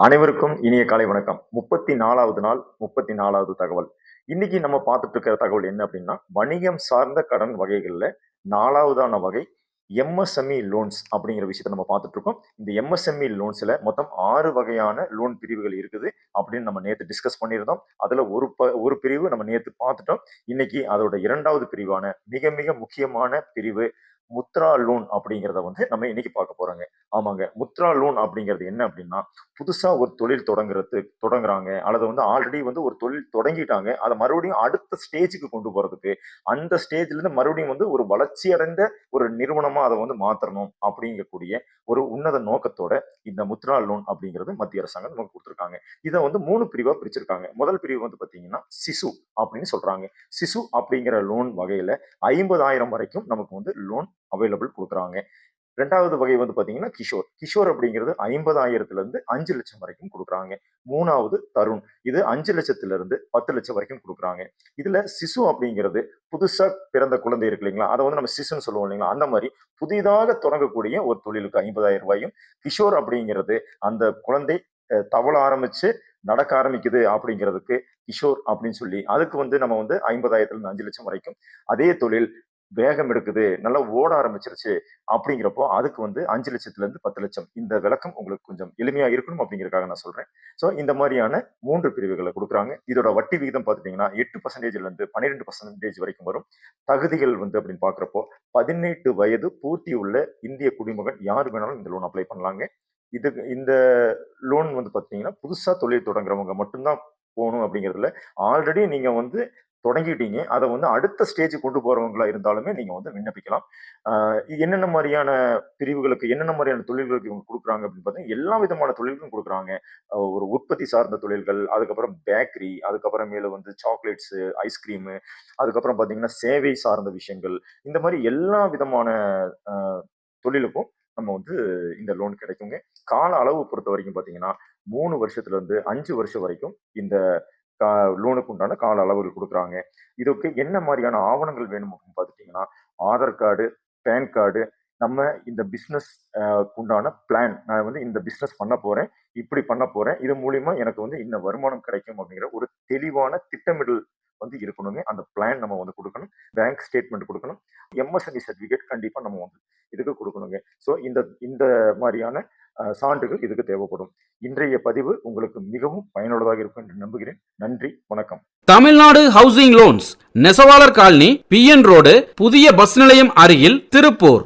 அனைவருக்கும் இனிய காலை வணக்கம். 34வது நாள், 34வது தகவல். இன்னைக்கு நம்ம பார்த்துட்டு இருக்கிற தகவல் என்ன அப்படின்னா, வணிகம் சார்ந்த கடன் வகைகள்ல 4வதான வகை எம்எஸ்எம்இ லோன்ஸ் அப்படிங்கிற விஷயத்த நம்ம பார்த்துட்டு இருக்கோம். இந்த எம்எஸ்எம்இ லோன்ஸ்ல மொத்தம் 6 வகையான லோன் பிரிவுகள் இருக்குது அப்படின்னு நம்ம நேத்து டிஸ்கஸ் பண்ணியிருந்தோம். அதுல ஒரு பிரிவு நம்ம நேத்து பார்த்துட்டோம். இன்னைக்கு அதோட 2வது பிரிவான மிக மிக முக்கியமான பிரிவு முத்ரா லோன் அப்படிங்கிறத நம்ம இன்னைக்கு பார்க்க போறோங்க. ஆமாங்க. முத்ரா லோன் அப்படிங்கிறது என்ன அப்படின்னா, புதுசா ஒரு தொழில் தொடங்குறாங்க அல்லது ஆல்ரெடி ஒரு தொழில் தொடங்கிட்டாங்க. அத மறுபடியும் அடுத்த ஸ்டேஜ்க்கு கொண்டு போறதுக்கு, அந்த ஸ்டேஜ்ல இருந்து மறுபடியும் ஒரு வளர்ச்சி அடைந்த ஒரு நிறுவனமா அத மாத்தரணும் அப்படிங்கக்கூடிய ஒரு உன்னத நோக்கத்தோட இந்த முத்ரா லோன் அப்படிங்கிறது மத்திய அரசாங்கம் நமக்கு குடுத்திருக்காங்க. இத 3 பிரிவா பிரிச்சிருக்காங்க. முதல் பிரிவு பார்த்தீங்கன்னா, சிசு அப்படின்னு சொல்றாங்க. சிசு அப்படிங்கிற லோன் வகையில 50,000 வரைக்கும் நமக்கு லோன் அவைலபிள் குடுக்குறாங்க. 2வது வகை பார்த்தீங்கன்னா, கிஷோர். கிஷோர் அப்படிங்கிறது 50,000லிருந்து 5,00,000 வரைக்கும் குடுக்குறாங்க. 3வது தருண். இது 5,00,000லிருந்து 10,00,000 வரைக்கும் குடுக்குறாங்க. இதுல சிசு அப்படிங்கிறது புதுசா பிறந்த குழந்தை இருக்கு இல்லைங்களா? அத நம்ம சிசுன்னு சொல்லுவோம் இல்லைங்களா? அந்த மாரி புதிதாக தொடங்கக்கூடிய ஒரு தொழிலுக்கு ரூ. 50,000. கிஷோர் அப்படிங்கிறது அந்த குழந்தை தவழ ஆரம்பிச்சு நடக்க ஆரம்பிக்குது அப்படிங்கிறதுக்கு கிஷோர் அப்படின்னு சொல்லி, அதுக்கு நம்ம 50,000லிருந்து 5,00,000 வரைக்கும். அதே தொழில் வேகம் எடுக்குது, நல்லா ஓட ஆரம்பிச்சிருச்சு அப்படிங்கிறப்போ அதுக்கு 5,00,000லிருந்து 10,00,000. இந்த விளக்கம் உங்களுக்கு கொஞ்சம் எளிமையா இருக்கணும் அப்படிங்கிறதுக்காக நான் சொல்றேன். ஸோ இந்த மாதிரியான 3 பிரிவுகள குடுக்குறாங்க. இதோட வட்டி விகிதம் பார்த்துட்டீங்கன்னா 8%லிருந்து 12% வரைக்கும் வரும். தகுதிகள் அப்படின்னு பார்க்குறப்போ 18 வயது பூர்த்தி உள்ள இந்திய குடிமகன் யார் வேணாலும் இந்த லோன் அப்ளை பண்ணலாங்க. இந்த லோன் பார்த்தீங்கன்னா, புதுசா தொழில் தொடங்குறவங்க மட்டும் தான் போணும் அப்படிங்கிறதுல, ஆல்ரெடி நீங்க தொடங்கிட்டீங்க. அத அடுத்த ஸ்டேஜ் கொண்டு போறவங்களா இருந்தாலுமே நீங்க விண்ணப்பிக்கலாம். அ என்னென்ன மாரியான பிரிவுகளுக்கு, என்னென்ன மாரியான தொழில்களுக்கு இவங்க குடுக்குறாங்க அப்படின்னு பார்த்தீங்கன்னா, எல்லா விதமான தொழில்களும் குடுக்குறாங்க. ஒரு உற்பத்தி சார்ந்த தொழில்கள், அதுக்கப்புறம் பேக்கரி, அதுக்கப்புறமேலு சாக்லேட்ஸு, ஐஸ்கிரீமு, அதுக்கப்புறம் பார்த்தீங்கன்னா, சேவை சார்ந்த விஷயங்கள். இந்த மாரி எல்லா விதமான அ தொழிலுக்கும் நம்ம இந்த லோன் கிடைக்குங்க. கால அளவு பொறுத்தவரைக்கும் பார்த்தீங்கன்னா, 3 வருஷத்துலருந்து 5 வருஷம் வரைக்கும் இந்த கா லோனுக்கு உண்டான கால அளவுகள் குடுக்குறாங்க. இதுக்கு என்ன மாரியான ஆவணங்கள் வேணும் அப்படின்னு பார்த்துட்டீங்கன்னா, ஆதார் கார்டு, பான் கார்டு, நம்ம இந்த பிசினஸ் உண்டான பிளான். நான் இந்த பிசினஸ் பண்ண போறேன், இப்படி பண்ண போறேன். இது மூலியமா எனக்கு இந்த வருமானம் கிடைக்கும் அப்படிங்கிற ஒரு தெளிவான திட்டமிடல் இருக்கணுங்க. அந்த பிளான் நம்ம குடுக்கணும். பேங்க் ஸ்டேட்மெண்ட் குடுக்கணும். எம்எஸ்எம்இ சர்டிபிகேட் கண்டிப்பா நம்ம இதுக்கு குடுக்கணுங்க. ஸோ இந்த இந்த மாரியான சான்றுகள் இதுக்கு தேவைப்படும். இன்றைய பதிவு உங்களுக்கு மிகவும் பயனுள்ளதாக இருக்கும் என்று நம்புகிறேன். நன்றி, வணக்கம். தமிழ்நாடு ஹவுசிங் லோன்ஸ் நெசவாளர் காலனி, பிஎன் ரோடு, புதிய பஸ் நிலையம் அருகில், திருப்பூர்.